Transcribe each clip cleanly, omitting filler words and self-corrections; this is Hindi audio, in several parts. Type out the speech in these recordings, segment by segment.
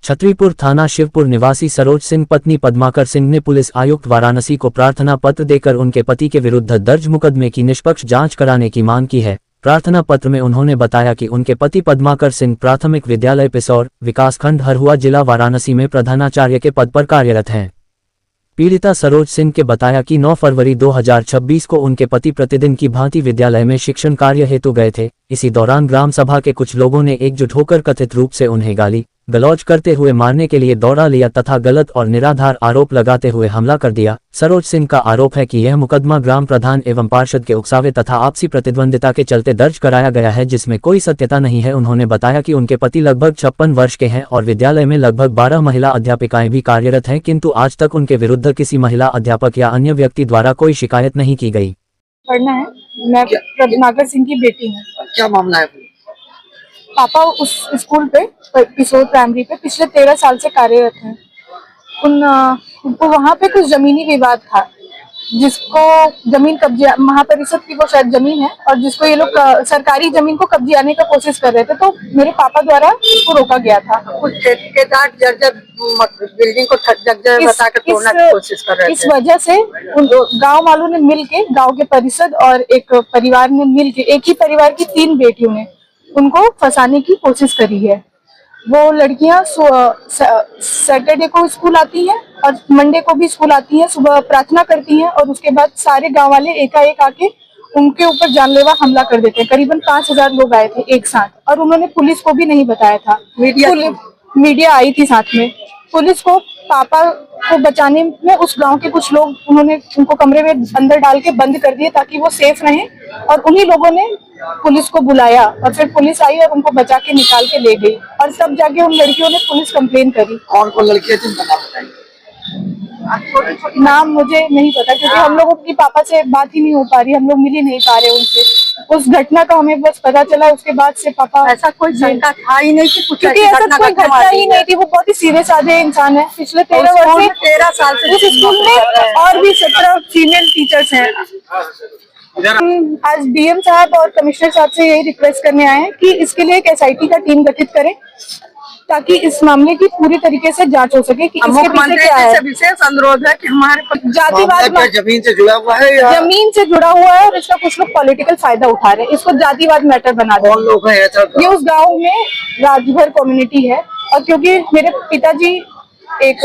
छतरीपुर थाना शिवपुर निवासी सरोज सिंह पत्नी पद्माकर सिंह ने पुलिस आयुक्त वाराणसी को प्रार्थना पत्र देकर उनके पति के विरुद्ध दर्ज मुकदमे की निष्पक्ष जांच कराने की मांग की है। प्रार्थना पत्र में उन्होंने बताया कि उनके पति पद्माकर सिंह प्राथमिक विद्यालय पिसौर, विकासखंड हरहुआ, जिला वाराणसी में प्रधानाचार्य के पद पर कार्यरत हैं। पीड़िता सरोज सिंह के बताया कि 9 फरवरी 2026 को उनके पति प्रतिदिन की भांति विद्यालय में शिक्षण कार्य हेतु गए थे। इसी दौरान ग्राम सभा के कुछ लोगों ने एकजुट होकर कथित रूप से उन्हें गाली गलौज करते हुए मारने के लिए दौड़ा लिया तथा गलत और निराधार आरोप लगाते हुए हमला कर दिया। सरोज सिंह का आरोप है कि यह मुकदमा ग्राम प्रधान एवं पार्षद के उकसावे तथा आपसी प्रतिद्वंदिता के चलते दर्ज कराया गया है, जिसमें कोई सत्यता नहीं है। उन्होंने बताया कि उनके पति लगभग 56 वर्ष के हैं और विद्यालय में लगभग 12 महिला अध्यापिकाएं भी कार्यरत हैं, किंतु आज तक उनके विरुद्ध किसी महिला अध्यापक या अन्य व्यक्ति द्वारा कोई शिकायत नहीं की गई। पढ़ना है, मैं पद्माकर सिंह की बेटी हूँ। क्या मामला है? पापा उस स्कूल पे पिसौर प्राइमरी पे पिछले 13 साल से कार्यरत हैं। उनको वहाँ पे कुछ जमीनी विवाद था, जिसको जमीन कब्जे, महापरिषद की वो शायद जमीन है और जिसको ये लोग सरकारी जमीन को कब्जाने का कोशिश कर रहे थे, तो मेरे पापा द्वारा इसको रोका गया था। कुछ ठेकेदार बिल्डिंग को जर्जर बताकर तोड़ने की कोशिश कर रहे थे। इस वजह से गांव वालों ने मिलके, गांव के परिषद और एक परिवार ने मिलके, एक ही परिवार की 3 बेटियों ने उनको फंसाने की कोशिश करी है। वो लड़कियां सैटरडे को स्कूल आती हैं और मंडे को भी स्कूल आती हैं, सुबह प्रार्थना करती हैं और उसके बाद सारे गांव वाले एकाएक आके उनके ऊपर जानलेवा हमला कर देते हैं। करीबन 5000 लोग आए थे एक साथ और उन्होंने पुलिस को भी नहीं बताया था। मीडिया आई थी साथ में। पुलिस को पापा को बचाने में उस गांव के कुछ लोग, उन्होंने उनको कमरे में अंदर डाल के बंद कर दिए ताकि वो सेफ रहें, और उन्हीं लोगों ने पुलिस को बुलाया और फिर पुलिस आई और उनको बचा के निकाल के ले गई और तब जाके उन लड़कियों ने पुलिस कंप्लेन करी। कौन कौन लड़कियां थी उनका नाम बताइए। नाम मुझे नहीं पता क्योंकि हम लोगों की पापा से बात ही नहीं हो पा रही, हम लोग मिल ही नहीं पा रहे उनसे। उस घटना का हमें बस पता चला, उसके बाद से पापा, ऐसा कोई शंका था ही नहीं कि कुछ क्योंकि ऐसा कोई घटना ही नहीं थी। वो बहुत ही सीधे साधे इंसान है। पिछले 13 साल से उस स्कूल में और भी 17 फीमेल टीचर्स हैं। आज डीएम साहब और कमिश्नर साहब से यही रिक्वेस्ट करने आए हैं कि इसके लिए एक एसआईटी का टीम गठित करें ताकि इस मामले की पूरी तरीके से जांच हो सके कि इसके पीछे क्या है। विशेष अनुरोध है कि हमारे जातिवाद जमीन से जुड़ा हुआ है, जमीन से जुड़ा हुआ है और इसका कुछ लोग पॉलिटिकल फायदा उठा रहे हैं, इसको जातिवाद मैटर बना दे। कौन लोग हैं ऐसा? ये उस गाँव में राजभर कम्युनिटी है और क्योंकि मेरे पिताजी एक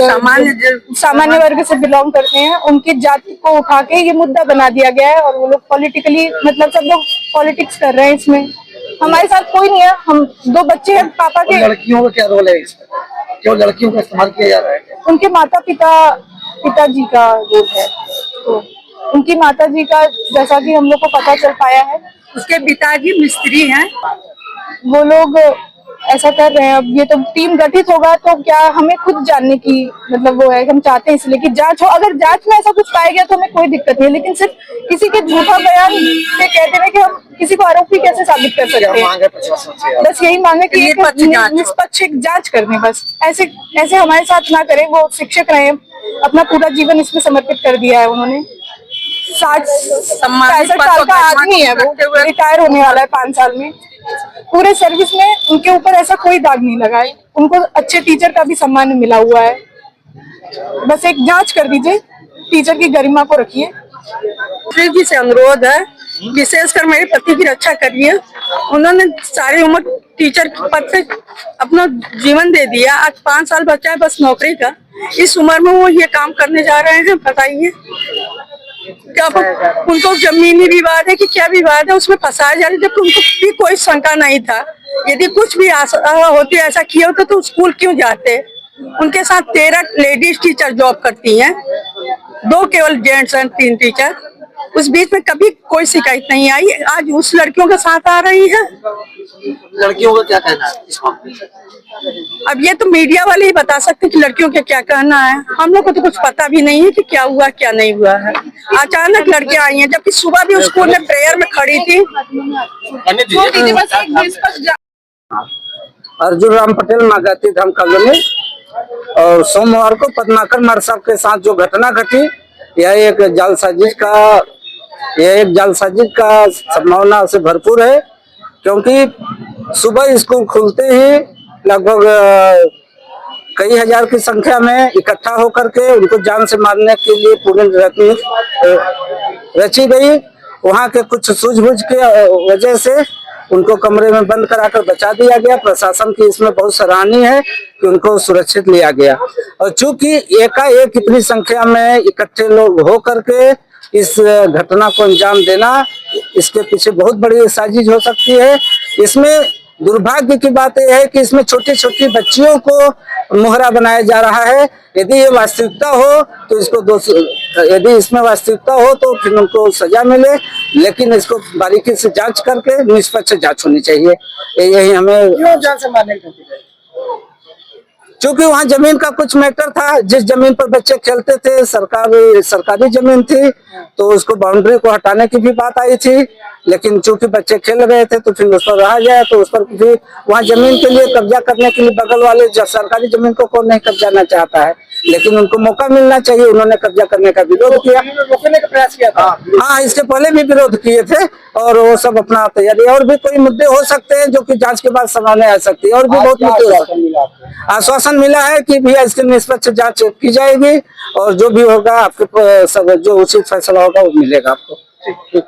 सामान्य वर्ग से बिलोंग करते हैं, उनकी जाति को उठा के ये मुद्दा बना दिया गया है और वो लोग पॉलिटिकली, मतलब सब लोग पॉलिटिक्स कर रहे हैं इसमें। हमारे साथ कोई नहीं है, हम 2 बच्चे हैं पापा के। लड़कियों का क्या रोल है इसमें? क्यों लड़कियों का इस्तेमाल किया जा रहा है? उनके पिताजी का रोल है। तो उनकी माताजी का, जैसा कि हम लोग को पता चल पाया है, उसके पिताजी मिस्त्री हैं। वो लोग ऐसा कर रहे हैं। अब ये तो टीम गठित होगा तो क्या हमें खुद जानने की, मतलब वो है, हम चाहते हैं इसलिए कि जांच हो। अगर जांच में ऐसा कुछ पाया गया तो हमें कोई दिक्कत नहीं, लेकिन सिर्फ किसी के झूठा बयान से कहते हैं कि हम किसी को आरोपी कैसे साबित कर सकते हैं। बस यही मांगे कि निष्पक्ष जांच करने, बस ऐसे हमारे साथ ना करें। वो शिक्षक रहे, अपना पूरा जीवन इसमें समर्पित कर दिया है उन्होंने। 65 साल का आदमी है, वो रिटायर होने वाला है 5 साल में। पूरे सर्विस में उनके ऊपर ऐसा कोई दाग नहीं लगा है। उनको अच्छे टीचर का भी सम्मान मिला हुआ है। बस एक जांच कर दीजिए, टीचर की गरिमा को रखिए। श्री जी से अनुरोध है, विशेषकर मेरे पति की रक्षा करिए। उन्होंने सारी उम्र टीचर के पद पे अपना जीवन दे दिया। आज 5 साल बचा है बस नौकरी का। इस उम्र में वो ये काम करने जा रहे हैं, बताइए। क्या उनको जमीनी विवाद है कि क्या विवाद है, उसमें फंसाया जा रहा है, जबकि उनको भी कोई शंका नहीं था। यदि कुछ भी होती, ऐसा किया होता तो स्कूल क्यों जाते? उनके साथ 13 लेडीज टीचर जॉब करती हैं, 2 केवल जेंट्स हैं, 3 टीचर। उस बीच में कभी कोई शिकायत नहीं आई। आज उस लड़कियों के साथ आ रही है। लड़कियों का क्या कहना है इस मामले में? अब ये तो मीडिया वाले ही बता सकते हैं कि लड़कियों का क्या कहना है। हम लोग को तो कुछ पता भी नहीं है कि क्या हुआ क्या नहीं हुआ है। अचानक लड़कियां आई हैं, जबकि सुबह भी स्कूल में प्रेयर में खड़ी थी। अर्जुन राम पटेल नागाती धाम कॉलोनी। और सोमवार को पद्माकर मर साहब के साथ जो घटना घटी, यह एक जालसाजी का संभावना से भरपूर है, क्योंकि सुबह स्कूल खुलते ही लगभग कई हजार की संख्या में इकट्ठा होकर के उनको जान से मारने के लिए पूरी रची गई। वहां के कुछ सूझबूझ के वजह से उनको कमरे में बंद कराकर बचा दिया गया। प्रशासन की इसमें बहुत सराहनीय है कि उनको सुरक्षित लिया गया। और चूंकि एकाएक इतनी संख्या में इकट्ठे लोग हो करके इस घटना को अंजाम देना, इसके पीछे बहुत बड़ी साजिश हो सकती है। इसमें दुर्भाग्य की बात यह है कि इसमें छोटी छोटी बच्चियों को मोहरा बनाया जा रहा है। यदि ये वास्तविकता हो तो इसको यदि इसमें वास्तविकता हो तो फिर उनको सजा मिले, लेकिन इसको बारीकी से जांच करके निष्पक्ष जांच होनी चाहिए। यही हमें क्यों जान से मारने का? क्योंकि वहाँ जमीन का कुछ मैटर था। जिस जमीन पर बच्चे खेलते थे सरकारी जमीन थी, तो उसको बाउंड्री को हटाने की भी बात आई थी, लेकिन चूंकि बच्चे खेल रहे थे तो फिर उस पर रहा गया। तो उस पर भी वहाँ जमीन के लिए कब्जा करने के लिए बगल वाले सरकारी जमीन को कौन नहीं कब्जाना चाहता है, लेकिन उनको मौका मिलना चाहिए। उन्होंने कब्जा करने का विरोध किया, रोकने का प्रयास किया था। हाँ, इसके पहले भी विरोध किए थे और वो सब अपना तैयारी। और भी कोई मुद्दे हो सकते हैं जो कि जांच के बाद सामने आ सकती है। और भी बहुत मुद्दे आश्वासन मिला है कि भैया इसकी निष्पक्ष जांच की जाएगी और जो भी होगा आपके जो उचित फैसला होगा वो मिलेगा आपको।